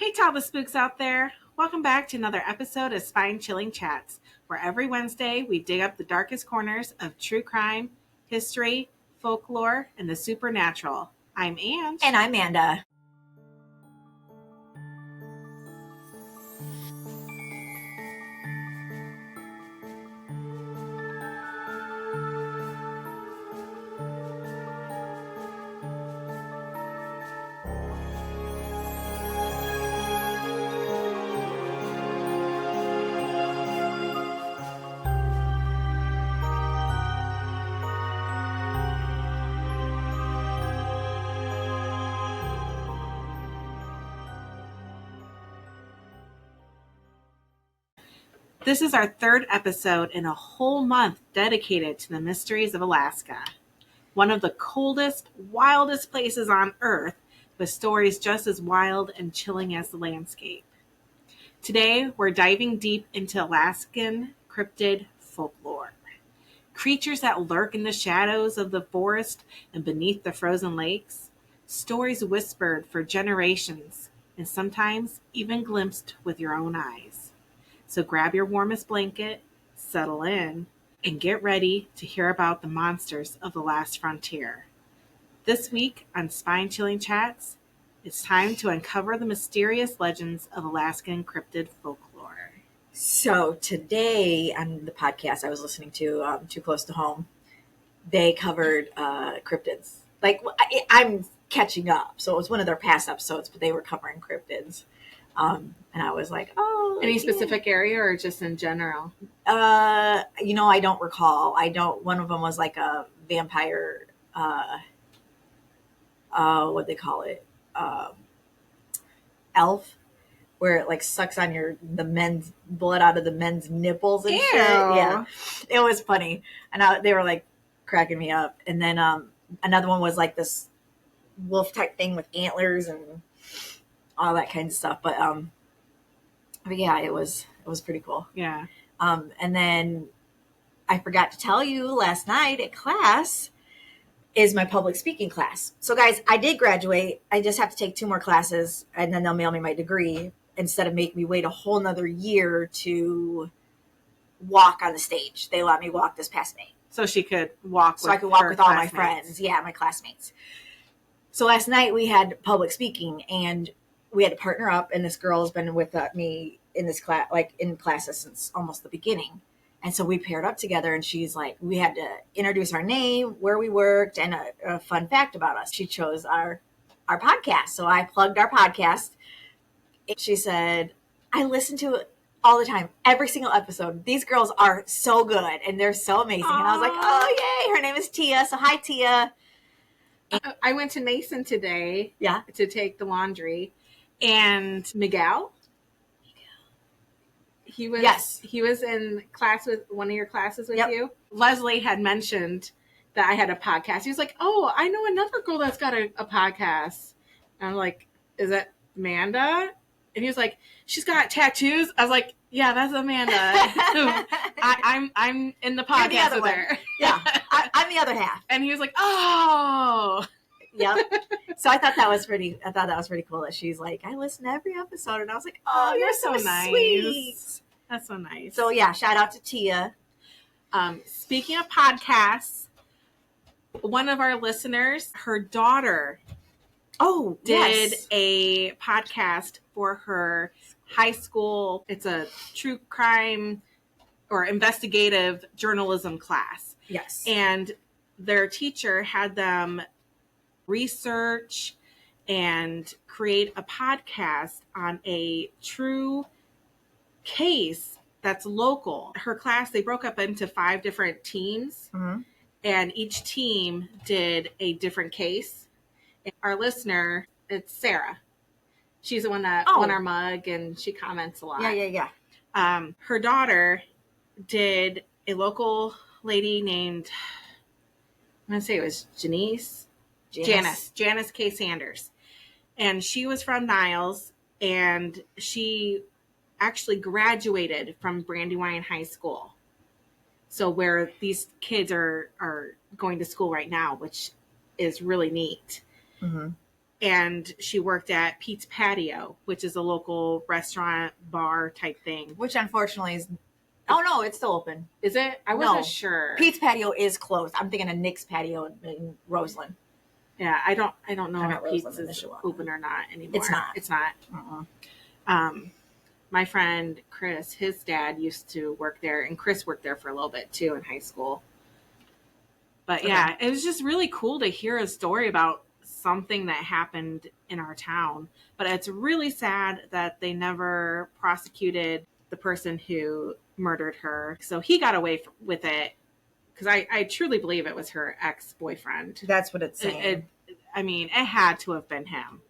Hey, to all the spooks out there. Welcome back to another episode of Spine Chilling Chats, where every Wednesday we dig up the darkest corners of true crime, history, folklore, and the supernatural. I'm Ange. And I'm Amanda. This is our third episode in a whole month dedicated to the mysteries of Alaska. One of the coldest, wildest places on Earth, with stories just as wild and chilling as the landscape. Today, we're diving deep into Alaskan cryptid folklore. Creatures that lurk in the shadows of the forest and beneath the frozen lakes. Stories whispered for generations, and sometimes even glimpsed with your own eyes. So grab your warmest blanket, settle in, and get ready to hear about the monsters of the last frontier. This week on Spine Chilling Chats, it's time to uncover the mysterious legends of Alaskan cryptid folklore. So today on the podcast I was listening to, Too Close to Home, they covered cryptids. I'm catching up. So it was one of their past episodes, but they were covering cryptids. And I was like, oh. Any specific area or just in general? I don't recall. One of them was like a vampire, what they call it? Elf, where it like sucks on the men's blood out of the men's nipples and shit. Yeah. It was funny. And they were like cracking me up. And then, another one was like this wolf type thing with antlers and all that kind of stuff. But yeah, it was pretty cool. Yeah. And then I forgot to tell you last night at class is my public speaking class. So guys, I did graduate. I just have to take 2 more classes and then they'll mail me my degree instead of making me wait a whole nother year to walk on the stage. They let me walk this past May. So she could walk so I could walk with all my friends. Yeah, my classmates. So last night we had public speaking and we had to partner up, and this girl has been with me in this class, like in classes since almost the beginning. And so we paired up together, and she's like, we had to introduce our name, where we worked, and a fun fact about us. She chose our podcast. So I plugged our podcast. She said, I listen to it all the time, every single episode. These girls are so good, and they're so amazing. Aww. And I was like, oh, yay. Her name is Tia. So hi, Tia. I went to Mason today to take the laundry. And Miguel, he was in class with one of your classes with you. Leslie had mentioned that I had a podcast. He was like, oh, I know another girl that's got a podcast. And I'm like, is that Amanda? And he was like, she's got tattoos. I was like, yeah, that's Amanda. I'm in the podcast with her. Yeah, I'm the other half. And he was like, oh. Yep. So I thought that was pretty cool that she's like, I listen to every episode, and I was like, oh, you're so nice. Sweet. That's so nice. So yeah, shout out to Tia. Speaking of podcasts, one of our listeners, her daughter, did a podcast for her high school. It's a true crime or investigative journalism class. Yes. And their teacher had them research and create a podcast on a true case that's local. Her class, they broke up into 5 different teams, and each team did a different case. And our listener, it's Sarah. She's the one that won our mug, and she comments a lot. Yeah. Her daughter did a local lady named, I'm going to say it was Janice K. Sanders. And she was from Niles, and she actually graduated from Brandywine High School. So where these kids are going to school right now, which is really neat. And she worked at Pete's Patio, which is a local restaurant bar type thing. Which unfortunately is... Oh, no, it's still open. Is it? I wasn't sure. Pete's Patio is closed. I'm thinking of Nick's Patio in Roseland. Yeah, I don't know if Pete's Roseland, is open or not anymore. It's not. It's not. My friend Chris, his dad used to work there, and Chris worked there for a little bit too in high school. But yeah, it was just really cool to hear a story about something that happened in our town. But it's really sad that they never prosecuted the person who murdered her. So he got away with it because I truly believe it was her ex-boyfriend. That's what it's saying. It had to have been him.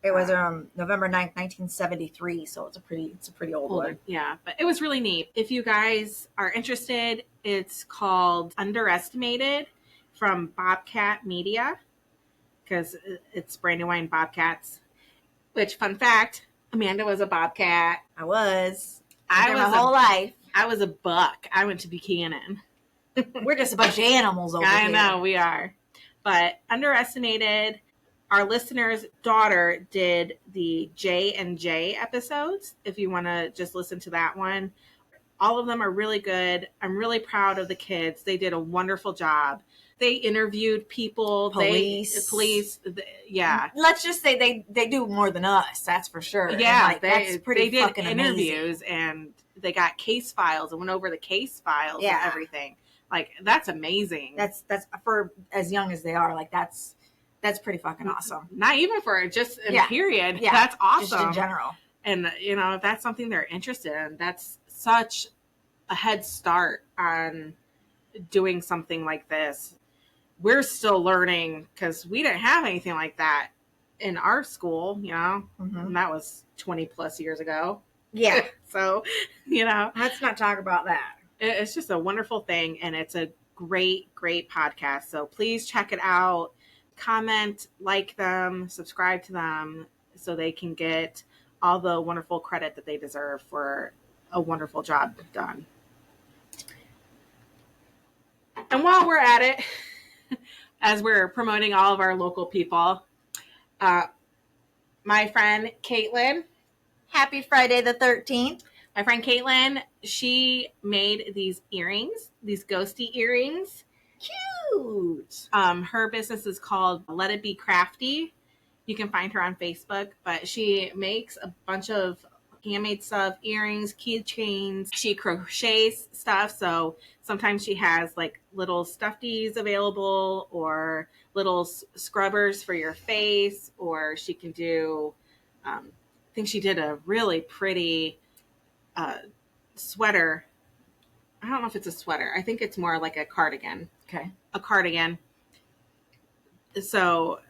It was November 9th, 1973, so it's a pretty old one. Yeah, but it was really neat. If you guys are interested, it's called Underestimated from Bobcat Media, because it's Brandywine Bobcats. Which, fun fact, Amanda was a Bobcat. I was my whole life. I was a buck. I went to Buchanan. We're just a bunch of animals over here. I know, we are. But Underestimated... Our listener's daughter did the J&J episodes. If you want to just listen to that one, all of them are really good. I'm really proud of the kids. They did a wonderful job. They interviewed people, police. Yeah. Let's just say they do more than us. That's for sure. Yeah, that's pretty they did fucking interviews amazing. And they got case files and went over the case files and everything. Like, that's amazing. That's for as young as they are. Like that's pretty fucking awesome. Not even for just in period. Yeah. That's awesome. Just in general. And, if that's something they're interested in, that's such a head start on doing something like this. We're still learning because we didn't have anything like that in our school, and that was 20 plus years ago. Yeah. So, let's not talk about that. It's just a wonderful thing. And it's a great, great podcast. So please check it out. Comment, like them, subscribe to them so they can get all the wonderful credit that they deserve for a wonderful job done. And while we're at it, as we're promoting all of our local people, my friend Caitlin, happy Friday the 13th. My friend Caitlin, she made these earrings, these ghosty earrings. Cute. Her business is called Let It Be Crafty. You can find her on Facebook, but she makes a bunch of handmade stuff, earrings, keychains. She crochets stuff. So sometimes she has like little stuffies available or little scrubbers for your face, or she can do, I think she did a really pretty sweater. I don't know if it's a sweater. I think it's more like a cardigan. Okay. A cardigan. So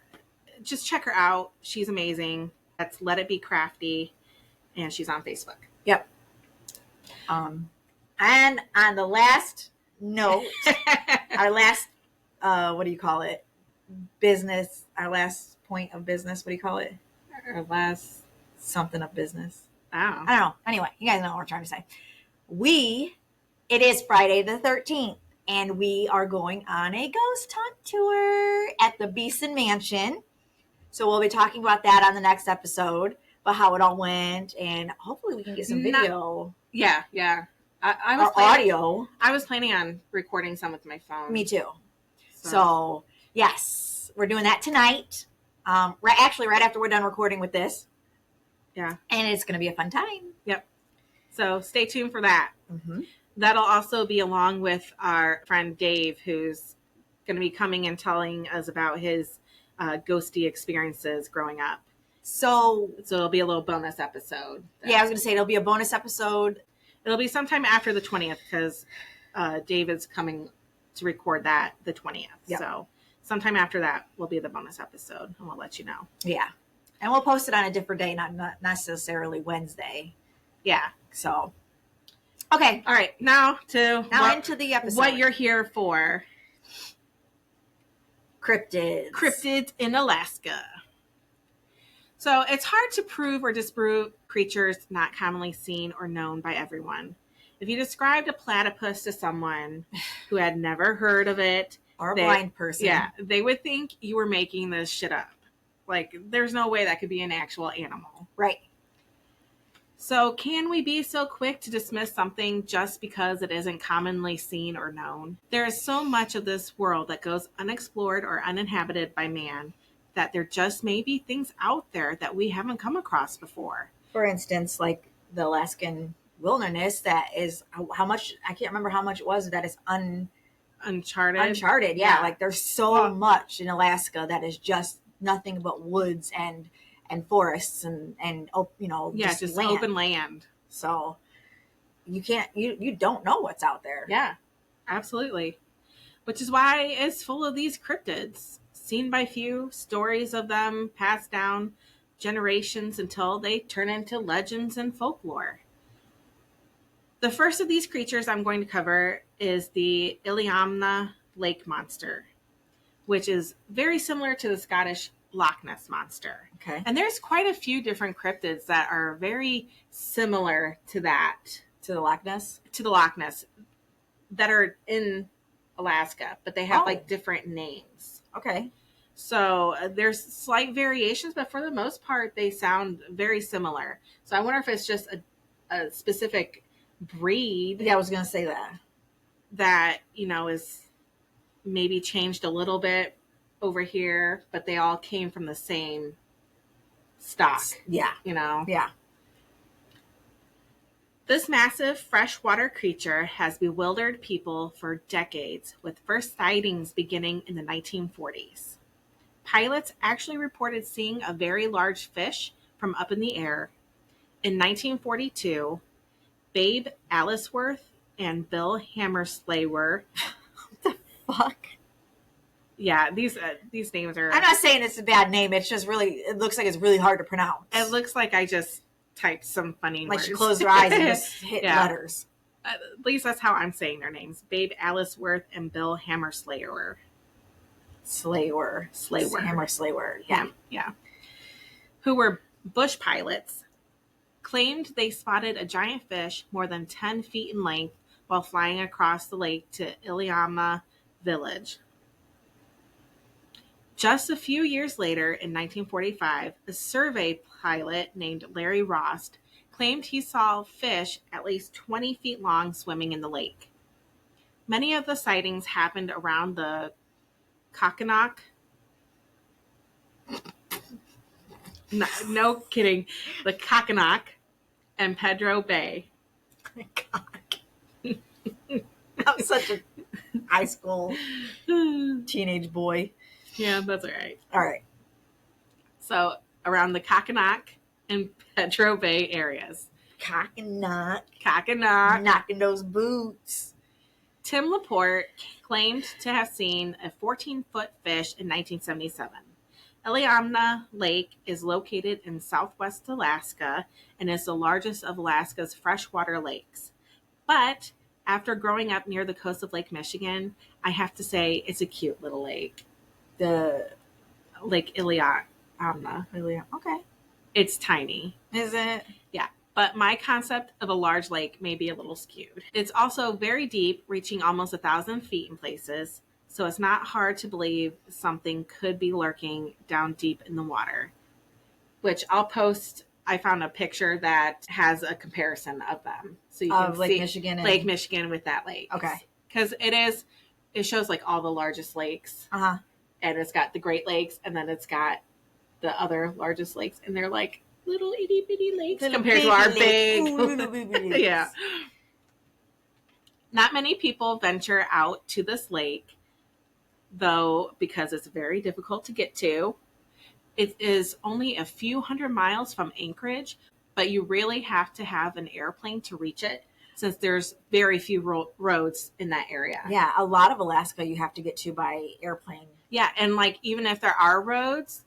just check her out. She's amazing. That's Let It Be Crafty. And she's on Facebook. Yep. And on the last note, our last, what do you call it? Business. Our last point of business. What do you call it? Our last something of business. I don't know. Anyway, you guys know what we're trying to say. It is Friday the 13th, and we are going on a ghost hunt tour at the Beeson Mansion. So we'll be talking about that on the next episode, about how it all went, and hopefully we can get some video. Yeah. I was audio. I was planning on recording some with my phone. Me too. So yes, we're doing that tonight. Right after we're done recording with this. Yeah. And it's going to be a fun time. Yep. So stay tuned for that. Mm-hmm. That'll also be along with our friend Dave, who's going to be coming and telling us about his ghosty experiences growing up. So it'll be a little bonus episode. Yeah, I was going to say it'll be a bonus episode. It'll be sometime after the 20th because David's coming to record that the 20th. Yep. So sometime after that will be the bonus episode, and we'll let you know. Yeah. And we'll post it on a different day, not necessarily Wednesday. Yeah. So, okay. All right. Now into the episode. What you're here for. Cryptids. Cryptids in Alaska. So it's hard to prove or disprove creatures not commonly seen or known by everyone. If you described a platypus to someone who had never heard of it, or a blind person, they would think you were making this shit up. Like, there's no way that could be an actual animal. Right. So can we be so quick to dismiss something just because it isn't commonly seen or known? There is so much of this world that goes unexplored or uninhabited by man that there just may be things out there that we haven't come across before. For instance, like the Alaskan wilderness, that is how much, I can't remember how much it was, that is uncharted. Yeah. Like there's so much in Alaska that is just nothing but woods and forests and just land. Open land. So you don't know what's out there. Yeah, absolutely. Which is why it's full of these cryptids, seen by few, stories of them passed down generations until they turn into legends and folklore. The first of these creatures I'm going to cover is the Iliamna Lake Monster, which is very similar to the Scottish Loch Ness Monster. Okay. And there's quite a few different cryptids that are very similar to that. To the Loch Ness? To the Loch Ness, that are in Alaska, but they have like different names. Okay. So there's slight variations, but for the most part, they sound very similar. So I wonder if it's just a specific breed. Yeah, I was going to say that, is maybe changed a little bit over here, but they all came from the same stock. Yeah. Yeah. This massive freshwater creature has bewildered people for decades, with first sightings beginning in the 1940s. Pilots actually reported seeing a very large fish from up in the air. In 1942, Babe Alasworth and Bill Hammerslayer. What the fuck? Yeah, these names are... I'm not saying it's a bad name. It's just it looks like it's really hard to pronounce. It looks like I just typed some funny words. Like she closed her eyes and just hit letters. At least that's how I'm saying their names. Babe Alasworth and Bill Hammerslayer. Hammerslayer. Yeah. Who were bush pilots, claimed they spotted a giant fish more than 10 feet in length while flying across the lake to Iliamna village. Just a few years later, in 1945, a survey pilot named Larry Ross claimed he saw fish at least 20 feet long swimming in the lake. Many of the sightings happened around the Kakanock. No kidding. The Kakanock and Pedro Bay. I'm such a high school teenage boy. Yeah, that's all right. All right. So around the Kakanock and Pedro Bay areas. Kakanock. Knocking those boots. Tim Laporte claimed to have seen a 14-foot fish in 1977. Iliamna Lake is located in southwest Alaska and is the largest of Alaska's freshwater lakes. But after growing up near the coast of Lake Michigan, I have to say it's a cute little lake. The Lake Iliamna. Okay. It's tiny. Is it? Yeah. But my concept of a large lake may be a little skewed. It's also very deep, reaching almost 1,000 feet in places. So it's not hard to believe something could be lurking down deep in the water. Which I'll post. I found a picture that has a comparison of them. So you can Lake see Michigan Lake Michigan with that lake. Okay. Because it shows like all the largest lakes. Uh-huh. And it's got the Great Lakes, and then it's got the other largest lakes, and they're like little itty bitty lakes compared to our big. Little bitty lakes. Yeah. Not many people venture out to this lake, though, because it's very difficult to get to. It is only a few hundred miles from Anchorage, but you really have to have an airplane to reach it, since there's very few roads in that area. Yeah, a lot of Alaska you have to get to by airplane. Yeah, and like even if there are roads,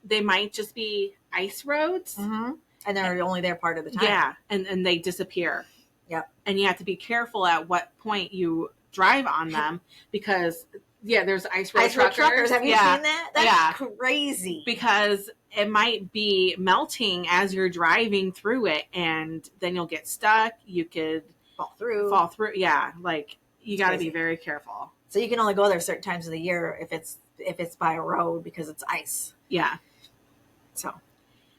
they might just be ice roads. Mm-hmm. And they're only there part of the time. Yeah, and they disappear. Yep. And you have to be careful at what point you drive on them because, there's ice road truckers. Have you seen that? That's crazy. Because it might be melting as you're driving through it, and then you'll get stuck. You could fall through. Yeah, like you got to be very careful. So you can only go there certain times of the year if it's by a road because it's ice. Yeah.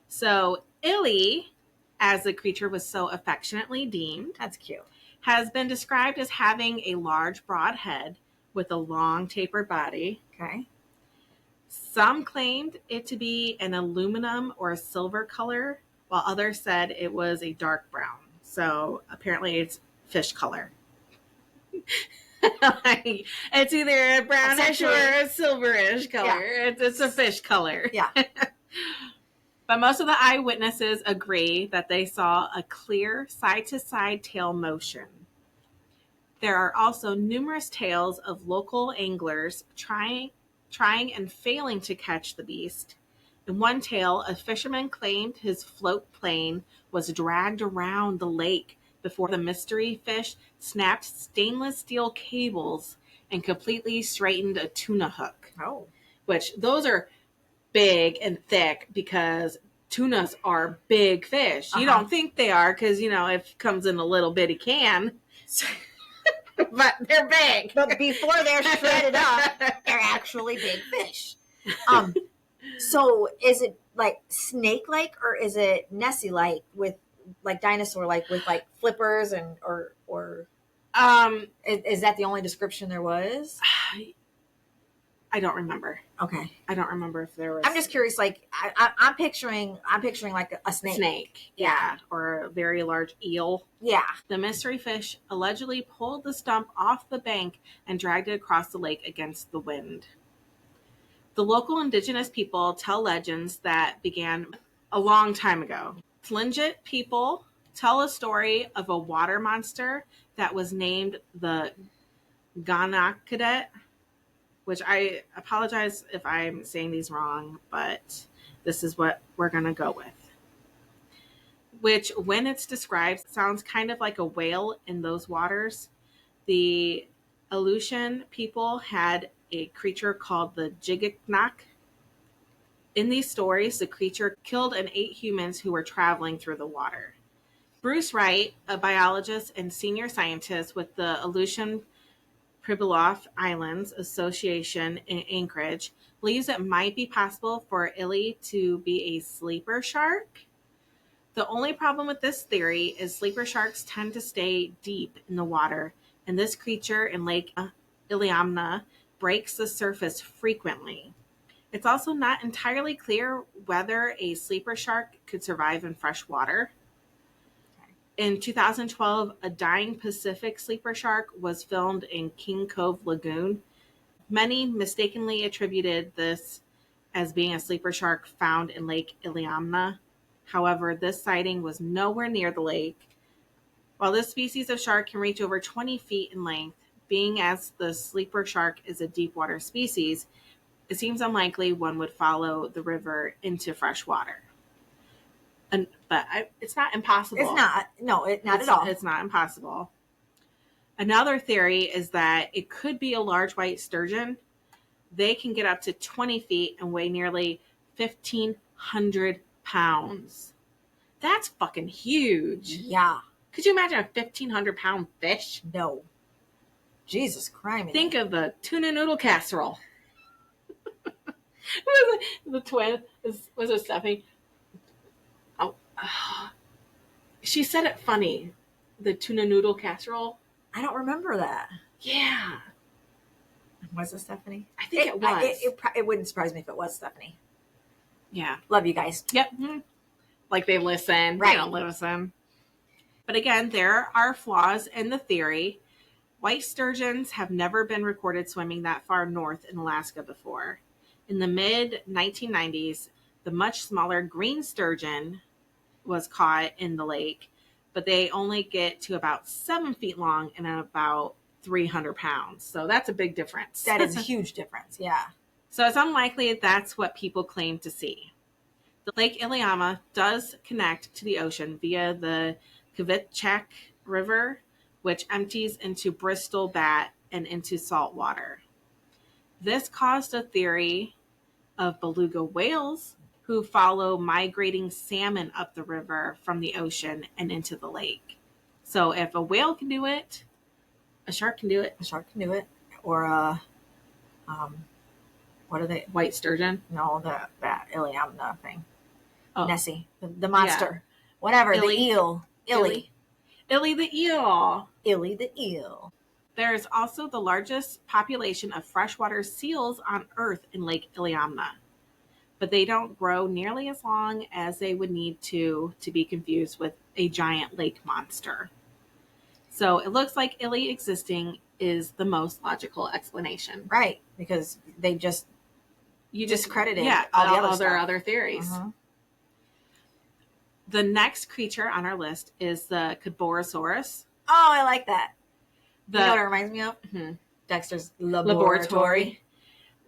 So Illy, as the creature was so affectionately deemed, That's cute. has been described as having a large, broad head with a long, tapered body. Okay. Some claimed it to be an aluminum or a silver color, while others said it was a dark brown. So apparently it's fish color. Like, it's either a brownish or a silverish color. Yeah. It's a fish color. Yeah. But most of the eyewitnesses agree that they saw a clear side-to-side tail motion. There are also numerous tales of local anglers trying and failing to catch the beast. In one tale, a fisherman claimed his float plane was dragged around the lake before the mystery fish snapped stainless steel cables and completely straightened a tuna hook. Oh. Which, those are big and thick because tunas are big fish. You don't think they are because, it comes in a little bitty can. But they're big. But before they're shredded up, they're actually big fish. So is it like snake-like or is it Nessie-like with like dinosaur-like with like flippers and or is that the only description there was? I don't remember. Okay. I don't remember if there was. I'm just curious. Like I'm picturing like a snake. Yeah. Or a very large eel. Yeah. The mystery fish allegedly pulled the stump off the bank and dragged it across the lake against the wind. The local indigenous people tell legends that began a long time ago. Tlingit people tell a story of a water monster that was named the Ganakadet, which I apologize if I'm saying these wrong, but this is what we're going to go with. Which, when it's described, sounds kind of like a whale in those waters. The Aleutian people had a creature called the Jigiknak. In these stories, the creature killed and ate humans who were traveling through the water. Bruce Wright, a biologist and senior scientist with the Aleutian Pribilof Islands Association in Anchorage, believes it might be possible for Illy to be a sleeper shark. The only problem with this theory is sleeper sharks tend to stay deep in the water, and this creature in Lake Iliamna breaks the surface frequently. It's also not entirely clear whether a sleeper shark could survive in fresh water. In 2012, a dying Pacific sleeper shark was filmed in King Cove Lagoon. Many mistakenly attributed this as being a sleeper shark found in Lake Iliamna. However, this sighting was nowhere near the lake. While this species of shark can reach over 20 feet in length, being as the sleeper shark is a deep water species, it seems unlikely one would follow the river into fresh water. But it's not impossible. It's not. No, not at all. It's not impossible. Another theory is that it could be a large white sturgeon. They can get up to 20 feet and weigh nearly 1,500 pounds. That's fucking huge. Yeah. Could you imagine a 1,500-pound fish? No. Jesus Christ. Think of the tuna noodle casserole. The twin was it Stephanie? Oh, she said it funny. The tuna noodle casserole. I don't remember that. Yeah. Was it Stephanie? I think it was. It wouldn't surprise me if it was Stephanie. Yeah. Love you guys. Yep. Like they listen. Right. They don't listen. But again, there are flaws in the theory. White sturgeons have never been recorded swimming that far north in Alaska before. In the mid-1990s, the much smaller green sturgeon was caught in the lake, but they only get to about 7 feet long and about 300 pounds. So that's a big difference. That is a huge difference, yeah. So it's unlikely that's what people claim to see. The Lake Iliamna does connect to the ocean via the Kvitchak River, which empties into Bristol Bat and into salt water. This caused a theory of beluga whales who follow migrating salmon up the river from the ocean and into the lake. So if a whale can do it, a shark can do it. A shark can do it. Or what are they? White sturgeon? No, that Iliamna thing. Oh, Nessie, the monster, whatever, Illy. the eel, Illy. Illy the eel. Illy the eel. There is also the largest population of freshwater seals on Earth in Lake Iliamna, but they don't grow nearly as long as they would need to be confused with a giant lake monster. So it looks like Illy existing is the most logical explanation. Right, because they just discredited all the other theories. Uh-huh. The next creature on our list is the Cadborosaurus. Oh, I like that. You know what it reminds me of? Mm-hmm. Dexter's Laboratory.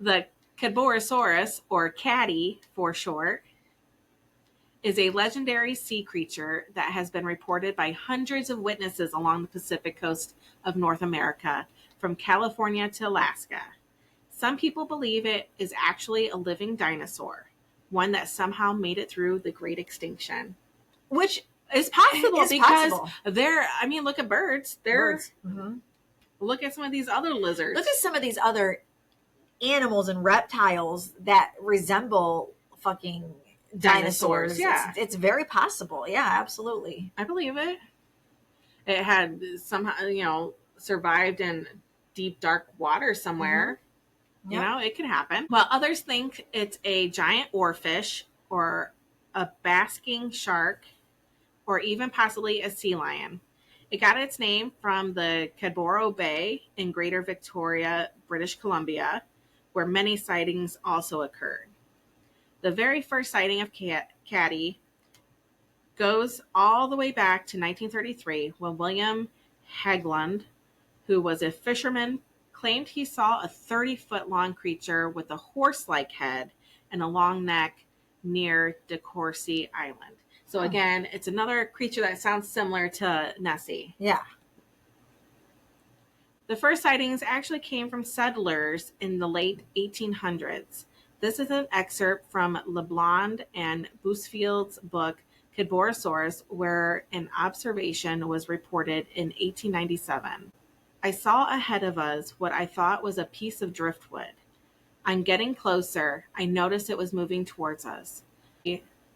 The Cadborosaurus, or Caddy for short, is a legendary sea creature that has been reported by hundreds of witnesses along the Pacific coast of North America, from California to Alaska. Some people believe it is actually a living dinosaur, one that somehow made it through the Great Extinction. Which is possible because look at birds. Mm-hmm. Look at some of these other lizards. Look at some of these other animals and reptiles that resemble fucking dinosaurs. Yeah. It's very possible. Yeah, absolutely. I believe it. It had somehow, survived in deep, dark water somewhere. Mm-hmm. Yep. It could happen. Well, others think it's a giant oarfish or a basking shark or even possibly a sea lion. It got its name from the Cadboro Bay in Greater Victoria, British Columbia, where many sightings also occurred. The very first sighting of Caddy goes all the way back to 1933 when William Haglund, who was a fisherman, claimed he saw a 30-foot-long creature with a horse-like head and a long neck near De Courcy Island. So again, it's another creature that sounds similar to Nessie. Yeah. The first sightings actually came from settlers in the late 1800s. This is an excerpt from LeBlanc and Bousfield's book, Cadborosaurus, where an observation was reported in 1897. I saw ahead of us what I thought was a piece of driftwood. On getting closer, I noticed it was moving towards us.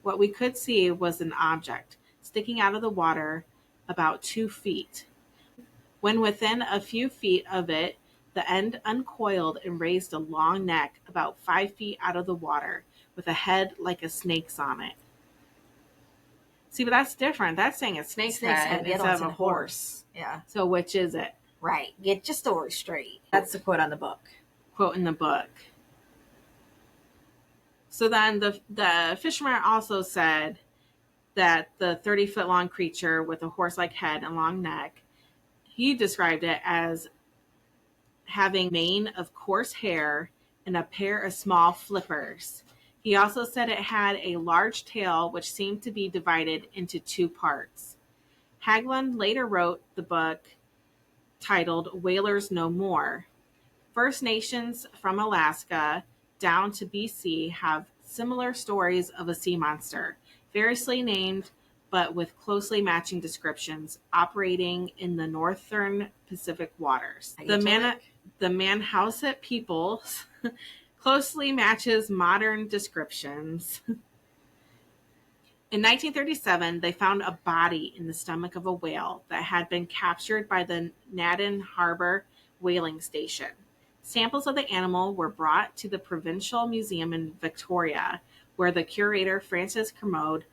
What we could see was an object sticking out of the water about 2 feet. When within a few feet of it, the end uncoiled and raised a long neck about 5 feet out of the water with a head like a snake's on it. See, but that's different. That's saying a snake's head instead of a horse. Yeah. So which is it? Right. Get your story straight. That's the quote on the book. Quote in the book. So then the fisherman also said that the 30-foot-long creature with a horse-like head and long neck, he described it as having a mane of coarse hair and a pair of small flippers. He also said it had a large tail which seemed to be divided into 2 parts. Haglund later wrote the book titled Whalers No More. First Nations from Alaska down to BC have similar stories of a sea monster, variously named but with closely matching descriptions, operating in the northern Pacific waters. The Manhauset peoples closely matches modern descriptions. In 1937, they found a body in the stomach of a whale that had been captured by the Naden Harbor whaling station. Samples of the animal were brought to the Provincial Museum in Victoria, where the curator, Francis Kermode,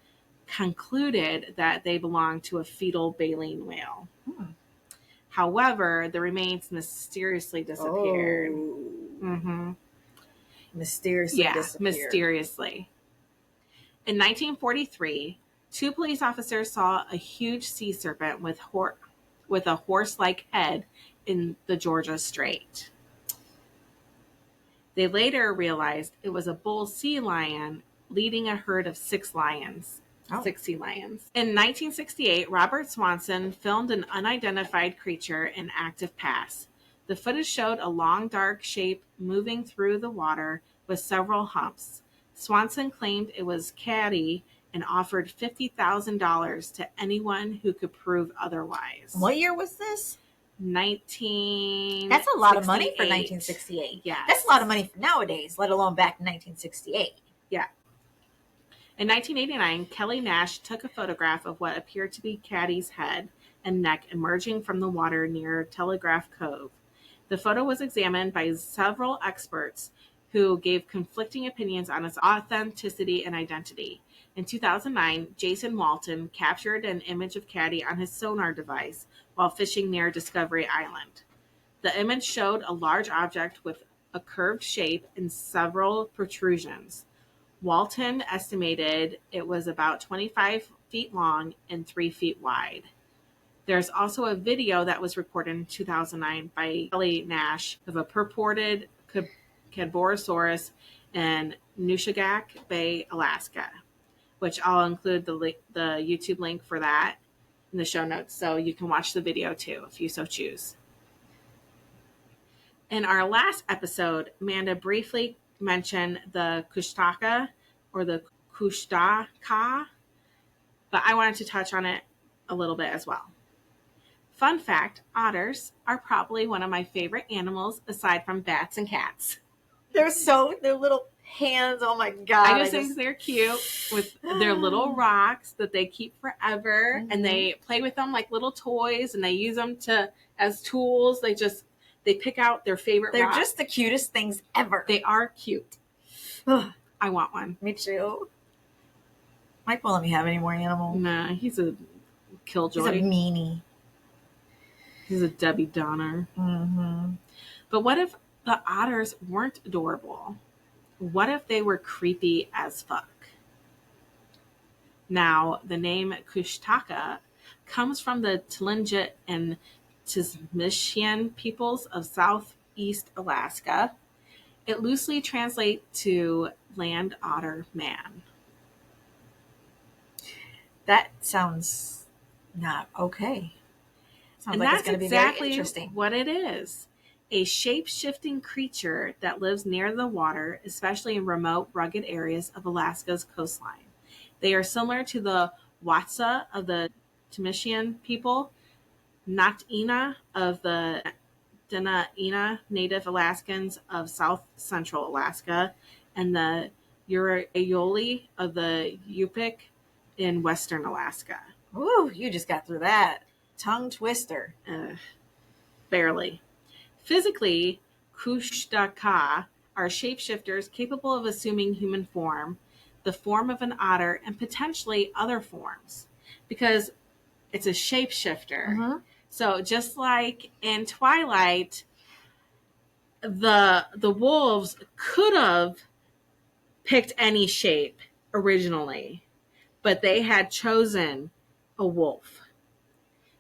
concluded that they belonged to a fetal baleen whale. However, the remains mysteriously disappeared. Mysteriously disappeared. Mysteriously. In 1943, 2 police officers saw a huge sea serpent with a horse-like head in the Georgia Strait. They later realized it was a bull sea lion leading a herd of 6 lions. 6 sea lions. In 1968, Robert Swanson filmed an unidentified creature in active pass. The footage showed a long, dark shape moving through the water with several humps. Swanson claimed it was Caddy and offered $50,000 to anyone who could prove otherwise. What year was this? 1968. That's a lot of money for 1968. Yeah. That's a lot of money for nowadays, let alone back in 1968. Yeah. In 1989, Kelly Nash took a photograph of what appeared to be Caddy's head and neck emerging from the water near Telegraph Cove. The photo was examined by several experts who gave conflicting opinions on its authenticity and identity. In 2009, Jason Walton captured an image of Caddy on his sonar device while fishing near Discovery Island. The image showed a large object with a curved shape and several protrusions. Walton estimated it was about 25 feet long and 3 feet wide. There's also a video that was recorded in 2009 by Kelly Nash of a purported Cadborosaurus in Nushagak Bay, Alaska, which I'll include the YouTube link for that in the show notes, so you can watch the video too if you so choose. In our last episode, Amanda briefly mentioned the Kushtaka or the Kushtaka, but I wanted to touch on it a little bit as well. Fun fact, otters are probably one of my favorite animals aside from bats and cats. Their little hands, oh my God. I just think they're cute with their little rocks that they keep forever, mm-hmm. and they play with them like little toys, and they use them as tools. They pick out their favorite They're rocks. Just the cutest things ever. They are cute. I want one. Me too. Mike won't let me have any more animals. Nah, he's a killjoy. He's a meanie. He's a Debbie Downer. Mm-hmm. But what if the otters weren't adorable? What if they were creepy as fuck? Now, the name Kushtaka comes from the Tlingit and Tizheruk peoples of southeast Alaska. It loosely translates to land otter man. That sounds not okay. Sounds and like that's it's going to be exactly very interesting. What it is. A shape-shifting creature that lives near the water, especially in remote, rugged areas of Alaska's coastline. They are similar to the Watsa of the Tsimshian people, Nat'ina of the Dena'ina Native Alaskans of south central Alaska, and the Uriayoli of the Yupik in western Alaska. Ooh, you just got through that. Tongue twister. Barely. Physically, Kushtaka are shapeshifters capable of assuming human form, the form of an otter, and potentially other forms. Because it's a shapeshifter. Mm-hmm. So just like in Twilight, the wolves could have picked any shape originally, but they had chosen a wolf.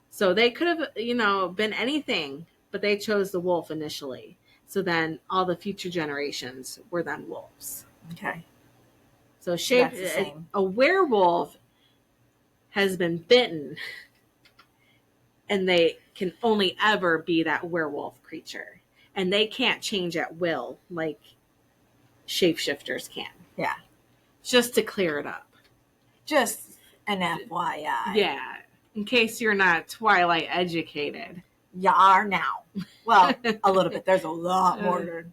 So they could have, been anything, but they chose the wolf initially. So then all the future generations were then wolves. Okay. So that's the same. A werewolf has been bitten, and they can only ever be that werewolf creature. And they can't change at will like shapeshifters can. Yeah. Just to clear it up. Just an FYI. Yeah. In case you're not Twilight educated. You are now. Well, a little bit. There's a lot more.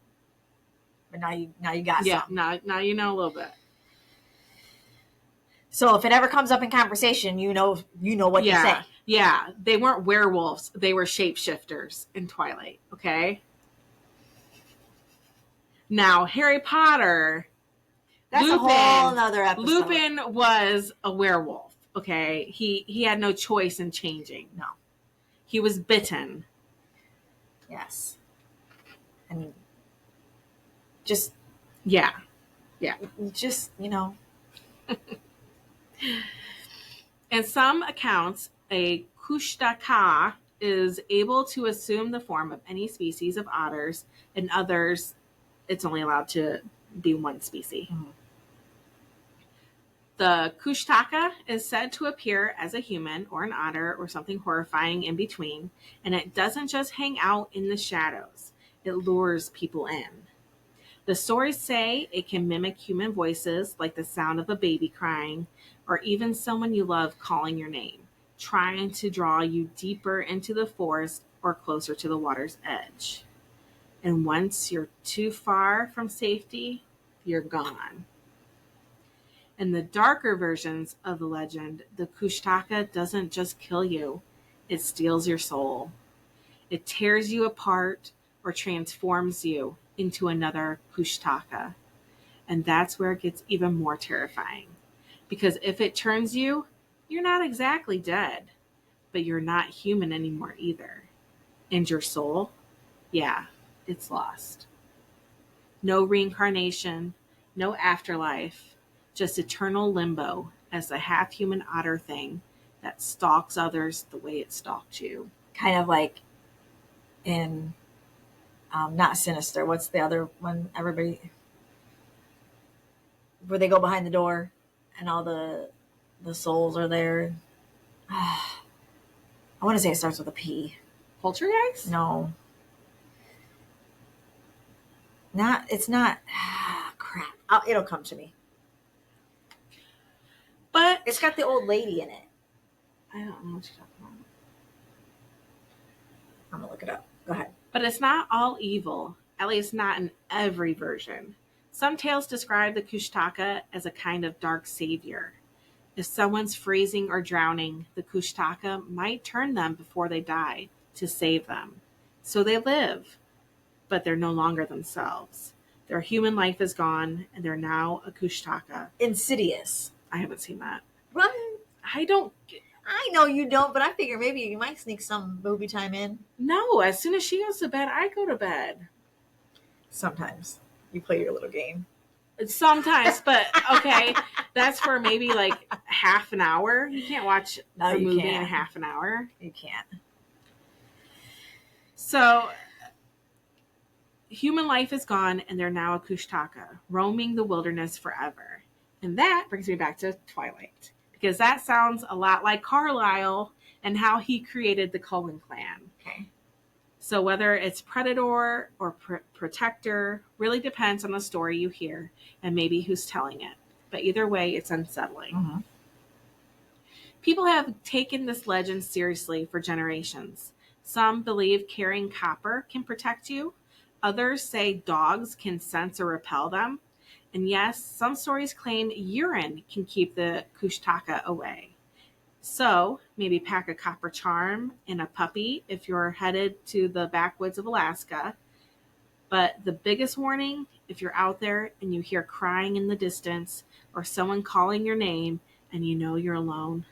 But now you got some. Now you know a little bit. So if it ever comes up in conversation, you know what to say. Yeah, they weren't werewolves. They were shapeshifters in Twilight, okay? Now, Harry Potter... That's a whole nother episode. Lupin was a werewolf, okay? He had no choice in changing. No. He was bitten. Yes. And just... Yeah. Just, In some accounts, a Kushtaka is able to assume the form of any species of otters. In others, it's only allowed to be one species. Mm-hmm. The Kushtaka is said to appear as a human or an otter or something horrifying in between, and it doesn't just hang out in the shadows. It lures people in. The stories say it can mimic human voices, like the sound of a baby crying, or even someone you love calling your name, trying to draw you deeper into the forest or closer to the water's edge. And once you're too far from safety, you're gone. In the darker versions of the legend, the Kushtaka doesn't just kill you, it steals your soul. It tears you apart or transforms you into another Kushtaka. And that's where it gets even more terrifying. Because if it turns you, you're not exactly dead, but you're not human anymore either. And your soul, yeah, it's lost. No reincarnation, no afterlife, just eternal limbo as the half-human otter thing that stalks others the way it stalked you. Kind of like in, not Sinister. What's the other one? Everybody, where they go behind the door and all the souls are there. I want to say it starts with a P. Poltergeist? No. It's not. Crap. It'll come to me. But it's got the old lady in it. I don't know what you're talking about. I'm going to look it up. Go ahead. But it's not all evil, at least not in every version. Some tales describe the Kushtaka as a kind of dark savior. If someone's freezing or drowning, the Kushtaka might turn them before they die to save them. So they live, but they're no longer themselves. Their human life is gone, and they're now a Kushtaka. Insidious. I haven't seen that. Run. I don't. I know you don't, but I figure maybe you might sneak some movie time in. No, as soon as she goes to bed, I go to bed. Sometimes. You play your little game. Sometimes, but okay, that's for maybe like half an hour. You can't watch a movie in half an hour. You can't. So, human life is gone, and they're now a Kushtaka, roaming the wilderness forever. And that brings me back to Twilight, because that sounds a lot like Carlisle and how he created the Cullen clan. Okay. So whether it's predator or protector really depends on the story you hear and maybe who's telling it. But either way, it's unsettling. Mm-hmm. People have taken this legend seriously for generations. Some believe carrying copper can protect you. Others say dogs can sense or repel them. And yes, some stories claim urine can keep the Kushtaka away. So maybe pack a copper charm and a puppy if you're headed to the backwoods of Alaska. But the biggest warning, if you're out there and you hear crying in the distance or someone calling your name and you know you're alone,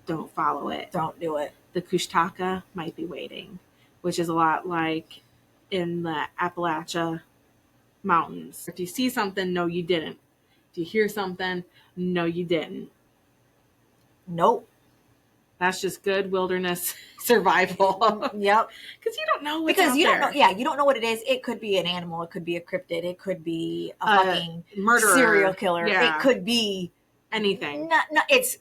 don't follow it. Don't do it. The Kushtaka might be waiting, which is a lot like in the Appalachia Mountains. If you see something, no, you didn't. If you hear something, no, you didn't. Nope. That's just good wilderness survival. Yep. Because you don't know what's because out you there. don't know. Yeah, you don't know what it is. It could be an animal. It could be a cryptid. It could be a fucking murderer, serial killer. Yeah. It could be anything.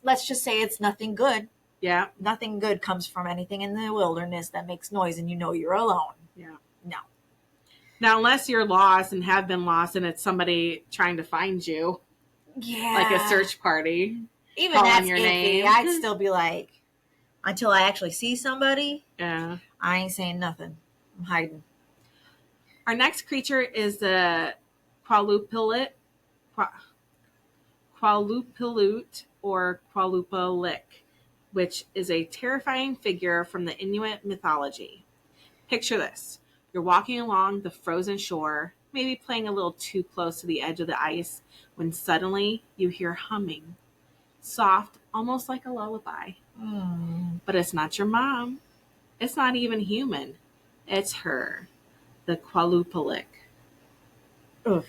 Let's just say it's nothing good. Yeah. Nothing good comes from anything in the wilderness that makes noise, and you know you're alone. Yeah. No. Now, unless you're lost and have been lost, and it's somebody trying to find you. Yeah. Like a search party. Even calling that's your iffy. name. I'd still be like, until I actually see somebody, yeah, I ain't saying nothing. I'm hiding. Our next creature is the Qalupalik or Qalupalik, which is a terrifying figure from the Inuit mythology. Picture this. You're walking along the frozen shore, maybe playing a little too close to the edge of the ice, when suddenly you hear humming. Soft, almost like a lullaby. But it's not your mom. It's not even human. It's her, the Qalupalik. Oof.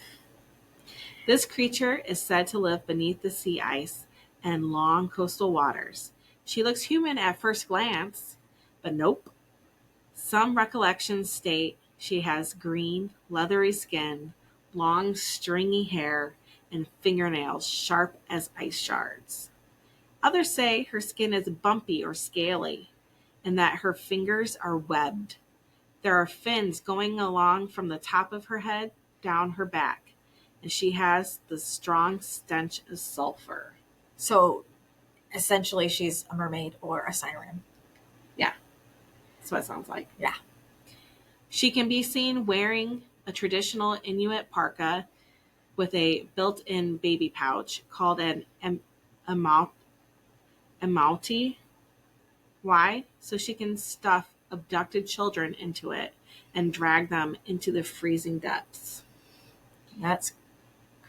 This creature is said to live beneath the sea ice and long coastal waters. She looks human at first glance, but nope. Some recollections state she has green, leathery skin, long, stringy hair, and fingernails sharp as ice shards. Others say her skin is bumpy or scaly, and that her fingers are webbed. There are fins going along from the top of her head down her back, and she has the strong stench of sulfur. So, essentially, she's a mermaid or a siren. Yeah, that's what it sounds like. Yeah. She can be seen wearing a traditional Inuit parka with a built-in baby pouch called an amouti. Why? So she can stuff abducted children into it and drag them into the freezing depths. That's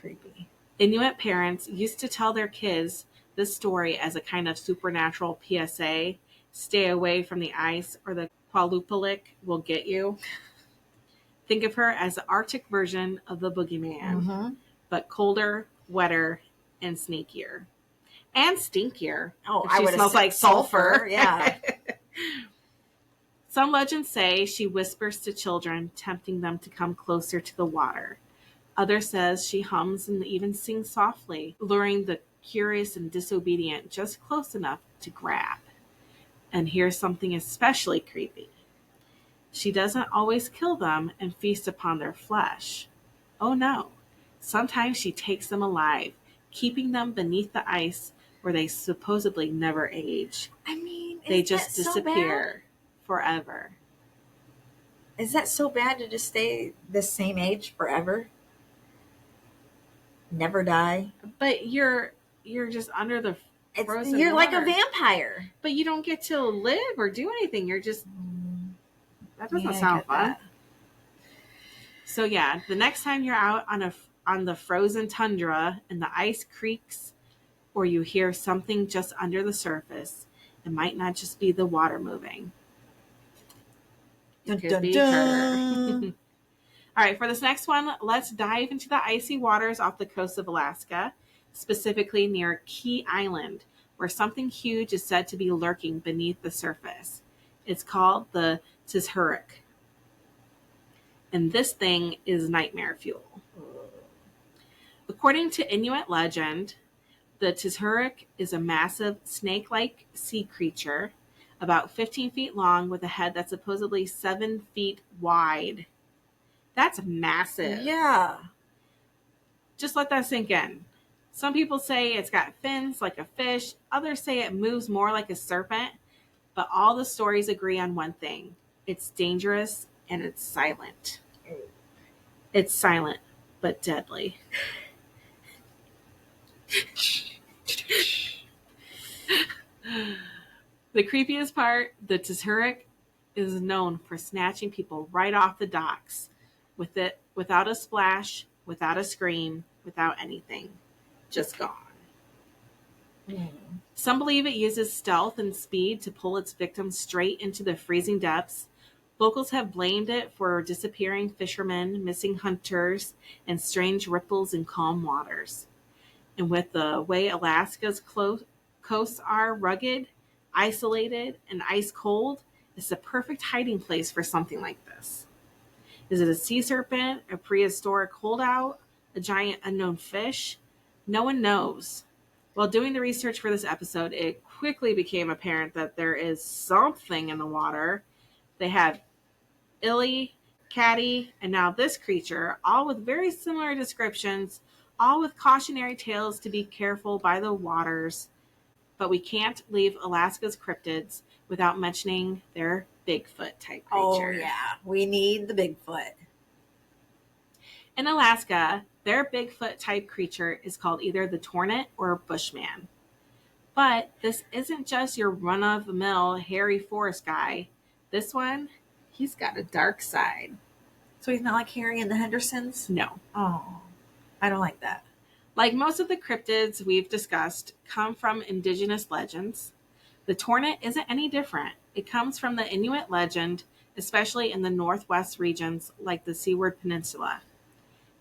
creepy. Inuit parents used to tell their kids this story as a kind of supernatural PSA. Stay away from the ice or the Qalupalik will get you. Think of her as the Arctic version of the boogeyman, but colder, wetter, and sneakier. And stinkier. Oh, she smells like sulfur. Yeah. Some legends say she whispers to children, tempting them to come closer to the water. Others says she hums and even sings softly, luring the curious and disobedient just close enough to grab. And here's something especially creepy. She doesn't always kill them and feast upon their flesh. Oh no. Sometimes she takes them alive, keeping them beneath the ice where they supposedly never age. I mean, they just so disappear forever. Is that so bad to just stay the same age forever? Never die? But you're just under the frozen You're water. like a vampire. But you don't get to live or do anything. You're just... That doesn't sound fun. That. So yeah, the next time you're out on the frozen tundra and the ice creaks or you hear something just under the surface, it might not just be the water moving. It could be her. All right, for this next one, let's dive into the icy waters off the coast of Alaska, specifically near Key Island, where something huge is said to be lurking beneath the surface. It's called the Tizheruk. And this thing is nightmare fuel. According to Inuit legend, the Tizheruk is a massive snake-like sea creature, about 15 feet long with a head that's supposedly 7 feet wide. That's massive. Yeah. Just let that sink in. Some people say it's got fins like a fish. Others say it moves more like a serpent. But all the stories agree on one thing. It's dangerous and it's silent. It's silent, but deadly. The creepiest part, the Tizheruk is known for snatching people right off the docks without a splash, without a scream, without anything. Just gone. Some believe it uses stealth and speed to pull its victims straight into the freezing depths. Locals have blamed it for disappearing fishermen, missing hunters, and strange ripples in calm waters. And with the way Alaska's coasts are rugged, isolated, and ice cold, it's the perfect hiding place for something like this. Is it a sea serpent, a prehistoric holdout, a giant unknown fish? No one knows. While doing the research for this episode, it quickly became apparent that there is something in the water. They have Illy, Caddy, and now this creature, all with very similar descriptions, all with cautionary tales to be careful by the waters. But we can't leave Alaska's cryptids without mentioning their Bigfoot type creature. Oh, yeah. We need the Bigfoot. In Alaska, their Bigfoot type creature is called either the Tornit or Bushman. But this isn't just your run-of-the-mill hairy forest guy. This one, he's got a dark side. So he's not like Harry and the Hendersons? No. Oh, I don't like that. Like most of the cryptids we've discussed come from indigenous legends, the Tornit isn't any different. It comes from the Inuit legend, especially in the northwest regions like the Seward Peninsula.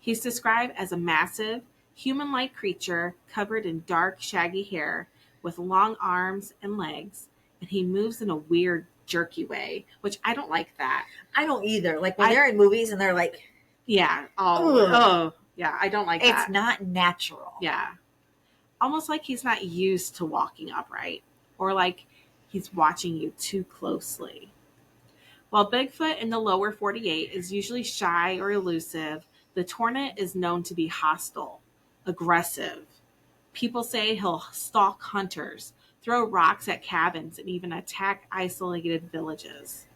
He's described as a massive, human-like creature covered in dark, shaggy hair with long arms and legs, and he moves in a weird, jerky way, which I don't like that. I don't either. Like when they're in movies and they're like... Yeah. Yeah, I don't like that. It's not natural. Yeah. Almost like he's not used to walking upright, or like he's watching you too closely. While Bigfoot in the lower 48 is usually shy or elusive, the Tornit is known to be hostile, aggressive. People say he'll stalk hunters, throw rocks at cabins, and even attack isolated villages.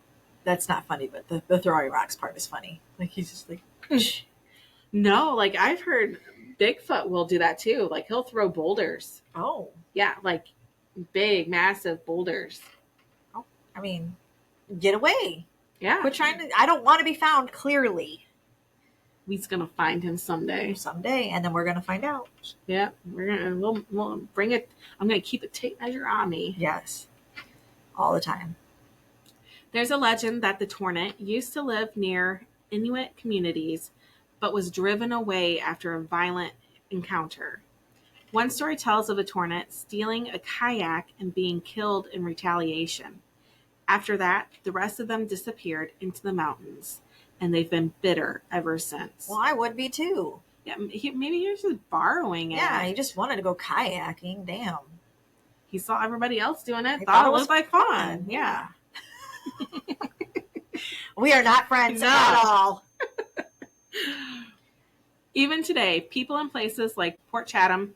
That's not funny, but the throwing rocks part is funny. Like he's just like... No, like I've heard Bigfoot will do that too. Like he'll throw boulders. Oh. Yeah, like big, massive boulders. Oh, I mean, get away. Yeah. Quit trying to. I don't want to be found, clearly. We's gonna find him someday. Someday, and then we're gonna find out. Yeah, we'll bring it. I'm gonna keep a tape measure on me. Yes. All the time. There's a legend that the Tornit used to live near Inuit communities, but was driven away after a violent encounter. One story tells of a Tornit stealing a kayak and being killed in retaliation. After that, the rest of them disappeared into the mountains, and they've been bitter ever since. Well, I would be too. Yeah, maybe he was just borrowing it. Yeah, he just wanted to go kayaking. Damn. He saw everybody else doing it. He Thought it looked like fun. Yeah. We are not friends No. at all. Even today, people in places like Port Chatham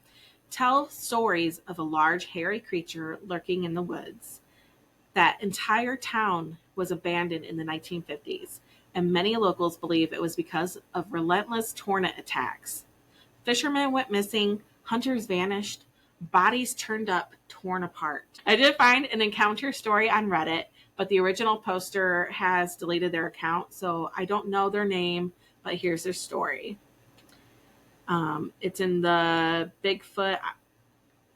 tell stories of a large hairy creature lurking in the woods. That entire town was abandoned in the 1950s, and many locals believe it was because of relentless Tornit attacks. Fishermen went missing, hunters vanished, bodies turned up, torn apart. I did find an encounter story on Reddit, but the original poster has deleted their account, so I don't know their name, but here's their story. It's in the Bigfoot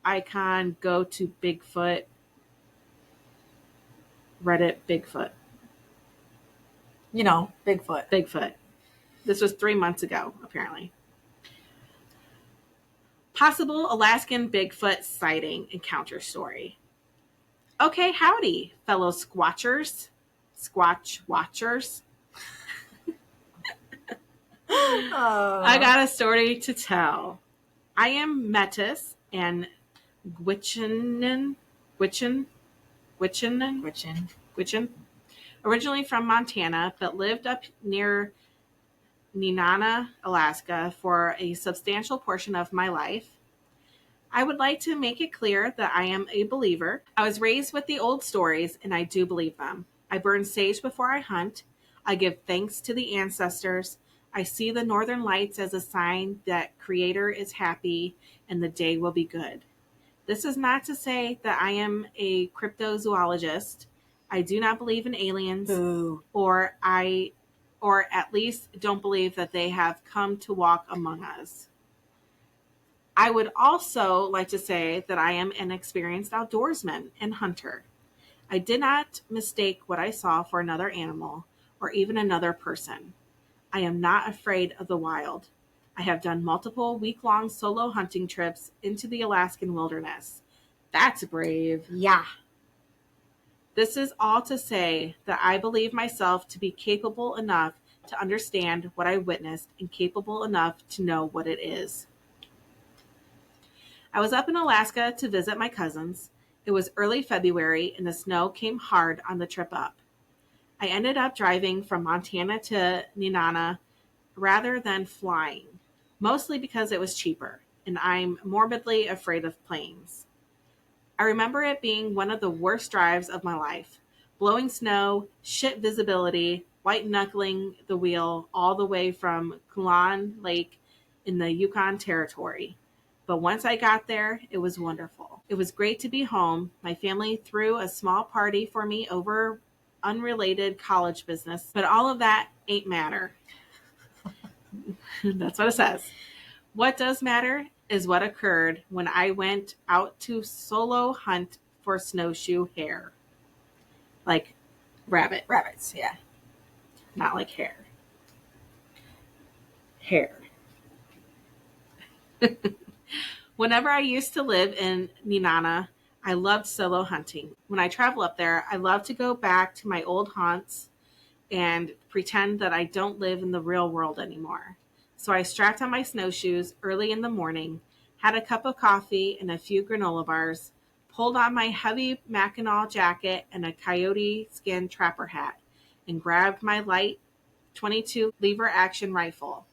icon, go to Bigfoot, Reddit Bigfoot. You know, Bigfoot. Bigfoot. This was 3 months ago, apparently. Possible Alaskan Bigfoot sighting encounter story. Okay, howdy, fellow squatchers. Squatch watchers. I got a story to tell. I am Metis and Gwichin, originally from Montana, but lived up near Nenana, Alaska for a substantial portion of my life. I would like to make it clear that I am a believer. I was raised with the old stories, and I do believe them. I burn sage before I hunt. I give thanks to the ancestors. I see the northern lights as a sign that Creator is happy and the day will be good. This is not to say that I am a cryptozoologist. I do not believe in aliens. Boo. or at least don't believe that they have come to walk among us. I would also like to say that I am an experienced outdoorsman and hunter. I did not mistake what I saw for another animal or even another person. I am not afraid of the wild. I have done multiple week-long solo hunting trips into the Alaskan wilderness. That's brave. Yeah. This is all to say that I believe myself to be capable enough to understand what I witnessed and capable enough to know what it is. I was up in Alaska to visit my cousins. It was early February and the snow came hard on the trip up. I ended up driving from Montana to Nenana rather than flying, mostly because it was cheaper, and I'm morbidly afraid of planes. I remember it being one of the worst drives of my life. Blowing snow, shit visibility, white-knuckling the wheel all the way from Iliamna Lake in the Yukon Territory. But once I got there, it was wonderful. It was great to be home. My family threw a small party for me over unrelated college business, but all of that ain't matter. That's what it says. What does matter is what occurred when I went out to solo hunt for snowshoe hare. Like rabbit. Rabbits, yeah. Not like hare. Hare. Whenever I used to live in Nenana, I loved solo hunting. When I travel up there, I love to go back to my old haunts and pretend that I don't live in the real world anymore. So I strapped on my snowshoes early in the morning, had a cup of coffee and a few granola bars, pulled on my heavy Mackinac jacket and a coyote skin trapper hat, and grabbed my light .22 lever action rifle.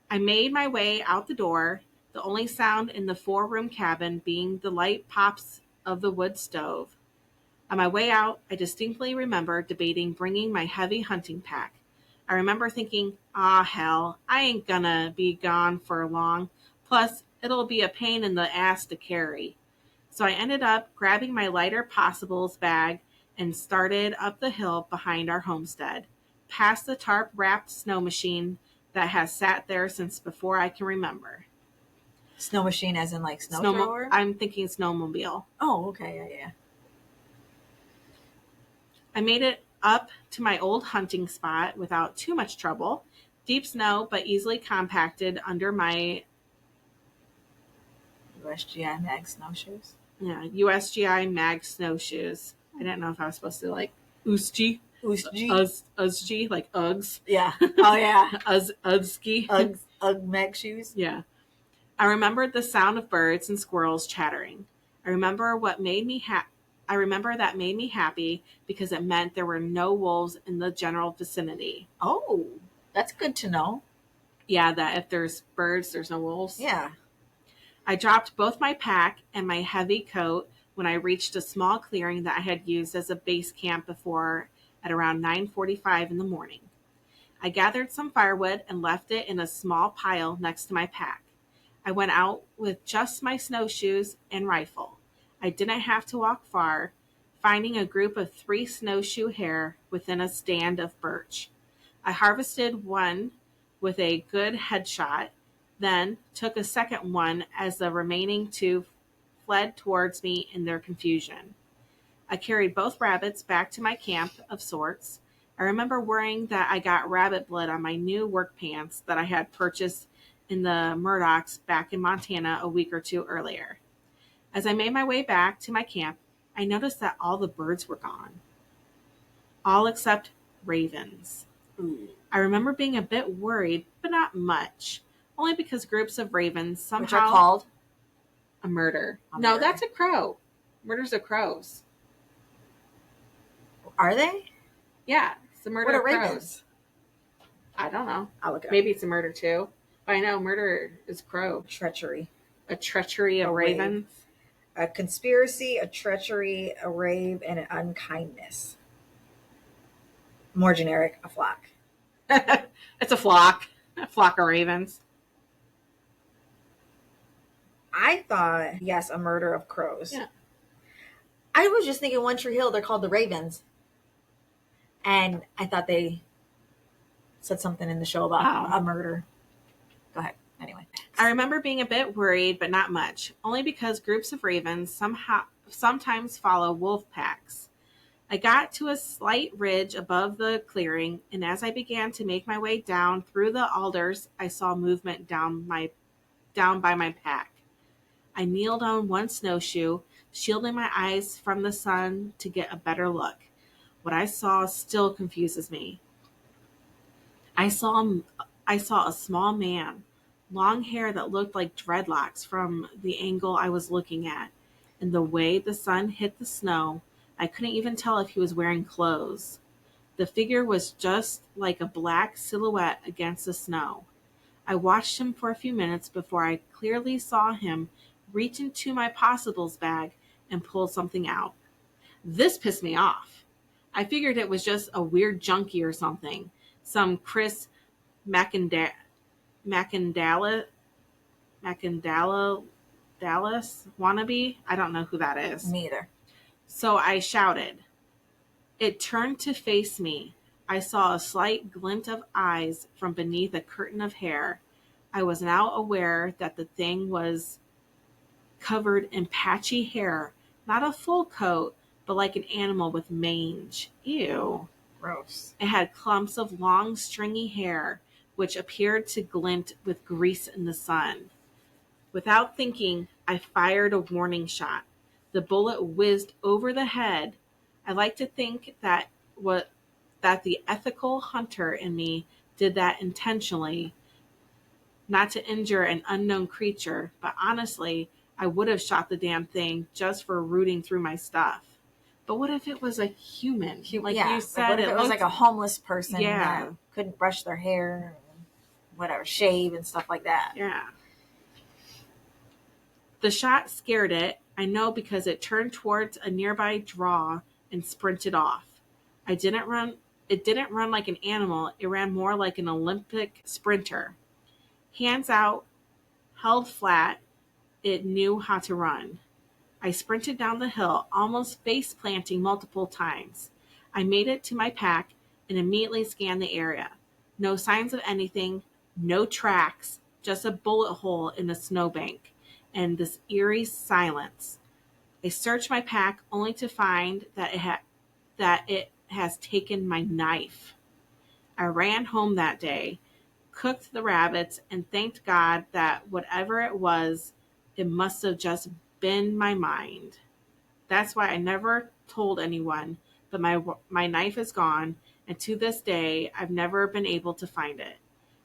I made my way out the door, the only sound in the 4-room cabin being the light pops of the wood stove. On my way out, I distinctly remember debating bringing my heavy hunting pack. I remember thinking, hell, I ain't gonna be gone for long. Plus, it'll be a pain in the ass to carry. So I ended up grabbing my lighter possibles bag and started up the hill behind our homestead, past the tarp-wrapped snow machine that has sat there since before I can remember. Snow machine as in like snow thrower? I'm thinking snowmobile. Oh, okay, yeah. I made it up to my old hunting spot without too much trouble. Deep snow, but easily compacted under my USGI mag snowshoes. Yeah, USGI mag snowshoes. I didn't know if I was supposed to like Usg. Usg, like Uggs. Yeah. Oh, yeah. Ugski. Ugg mag shoes. Yeah. I remembered the sound of birds and squirrels chattering. I remember that made me happy because it meant there were no wolves in the general vicinity. Oh, that's good to know. Yeah, that if there's birds, there's no wolves. Yeah. I dropped both my pack and my heavy coat when I reached a small clearing that I had used as a base camp before at around 9:45 in the morning. I gathered some firewood and left it in a small pile next to my pack. I went out with just my snowshoes and rifle. I didn't have to walk far, finding a group of 3 snowshoe hare within a stand of birch. I harvested one with a good headshot, then took a second one as the remaining 2 fled towards me in their confusion. I carried both rabbits back to my camp of sorts. I remember worrying that I got rabbit blood on my new work pants that I had purchased in the Murdochs back in Montana a week or 2 earlier. As I made my way back to my camp, I noticed that all the birds were gone. All except ravens. Ooh. I remember being a bit worried, but not much. Only because groups of ravens somehow... Which are called? A murder. No, murder. That's a crow. Murders of crows. Are they? Yeah, it's a murder what of are crows. Ravens? I don't know. I'll look it up. Maybe it's a murder too. But I know murder is crow. Treachery. A treachery of ravens. A conspiracy, a treachery, a rave, and an unkindness. More generic, a flock. It's a flock. A flock of ravens. I thought, yes, a murder of crows. Yeah. I was just thinking One Tree Hill, they're called the Ravens. And I thought they said something in the show about a murder. Go ahead. Anyway. I remember being a bit worried, but not much. Only because groups of ravens sometimes follow wolf packs. I got to a slight ridge above the clearing, and as I began to make my way down through the alders, I saw movement down by my pack. I kneeled on one snowshoe, shielding my eyes from the sun to get a better look. What I saw still confuses me. I saw a small man, long hair that looked like dreadlocks from the angle I was looking at, and the way the sun hit the snow, I couldn't even tell if he was wearing clothes. The figure was just like a black silhouette against the snow. I watched him for a few minutes before I clearly saw him reach into my possibles bag and pull something out. This pissed me off. I figured it was just a weird junkie or something. Some Chris Dallas wannabe. I don't know who that is. Me either. So I shouted. It turned to face me. I saw a slight glint of eyes from beneath a curtain of hair. I was now aware that the thing was covered in patchy hair, not a full coat, but like an animal with mange. Ew. Gross. It had clumps of long, stringy hair, which appeared to glint with grease in the sun. Without thinking, I fired a warning shot. The bullet whizzed over the head. I like to think that the ethical hunter in me did that intentionally, not to injure an unknown creature, but honestly, I would have shot the damn thing just for rooting through my stuff. But what if it was a human? Like you said, what if it was like a homeless person that couldn't brush their hair, whatever, shave and stuff like that. Yeah. The shot scared it, I know, because it turned towards a nearby draw and sprinted off. It didn't run like an animal, it ran more like an Olympic sprinter. Hands out, Held flat, it knew how to run. I sprinted down the hill, almost face planting multiple times. I made it to my pack and immediately scanned the area. No signs of anything, no tracks, just a bullet hole in a snowbank, and this eerie silence. I searched my pack only to find that it has taken my knife. I ran home that day, cooked the rabbits, and thanked God that whatever it was, it must have just been my mind. That's why I never told anyone, but my knife is gone, and to this day, I've never been able to find it.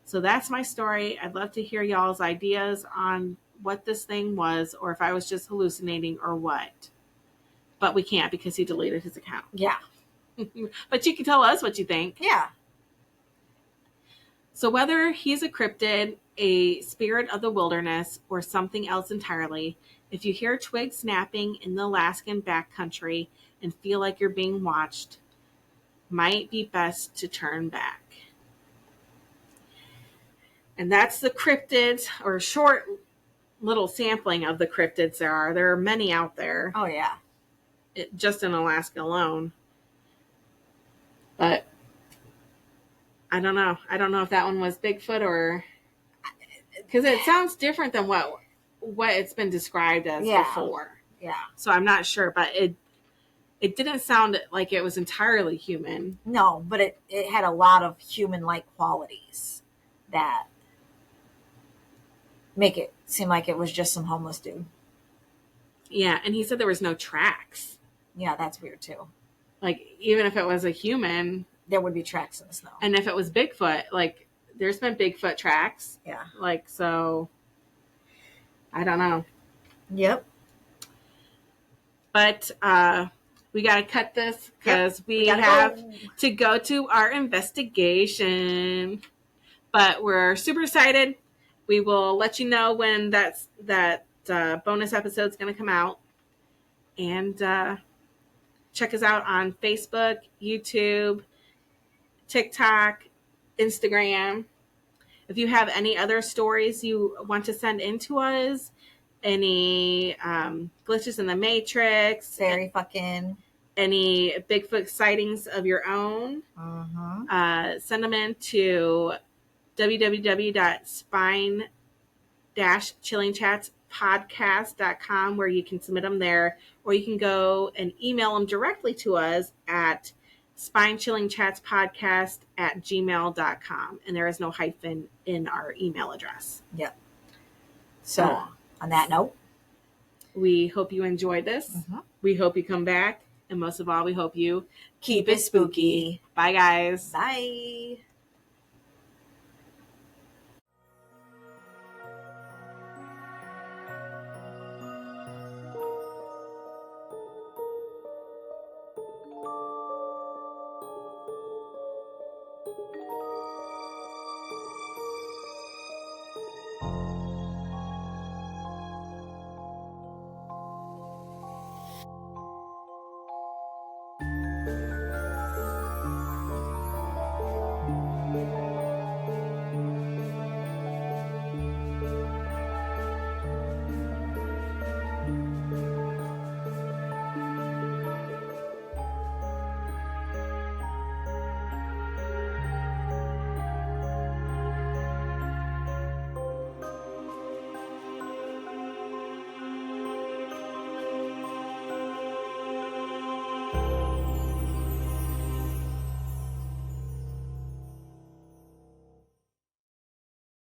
So that's my story. I'd love to hear y'all's ideas on what this thing was, or if I was just hallucinating or what. But we can't because he deleted his account. Yeah. But you can tell us what you think. Yeah. So whether he's a cryptid, a spirit of the wilderness, or something else entirely, if you hear twigs snapping in the Alaskan backcountry and feel like you're being watched, might be best to turn back. And that's the cryptids, or short little sampling of the cryptids there are. There are many out there. Oh, yeah. Just in Alaska alone. But I don't know. I don't know if that one was Bigfoot or... Because it sounds different than what it's been described as before. Yeah. So I'm not sure, but it didn't sound like it was entirely human. No, but it had a lot of human-like qualities that make it seem like it was just some homeless dude. Yeah, and he said there was no tracks. Yeah, that's weird too. Like, even if it was a human... There would be tracks in the snow. And if it was Bigfoot, like, there's been Bigfoot tracks. Yeah. Like, so... I don't know. Yep. But we got to cut this because we have to go to our investigation. But we're super excited. We will let you know when that bonus episode is going to come out. And check us out on Facebook, YouTube, TikTok, Instagram. If you have any other stories you want to send in to us, any glitches in the Matrix, very fucking, any Bigfoot sightings of your own, send them in to www.spine-chillingchatspodcast.com, where you can submit them there, or you can go and email them directly to us at spinechillingchatspodcast@gmail.com, and there is no hyphen in our email address. Yep. So on that note, we hope you enjoyed this. We hope you come back, and most of all, we hope you keep it spooky. Bye, guys. Bye.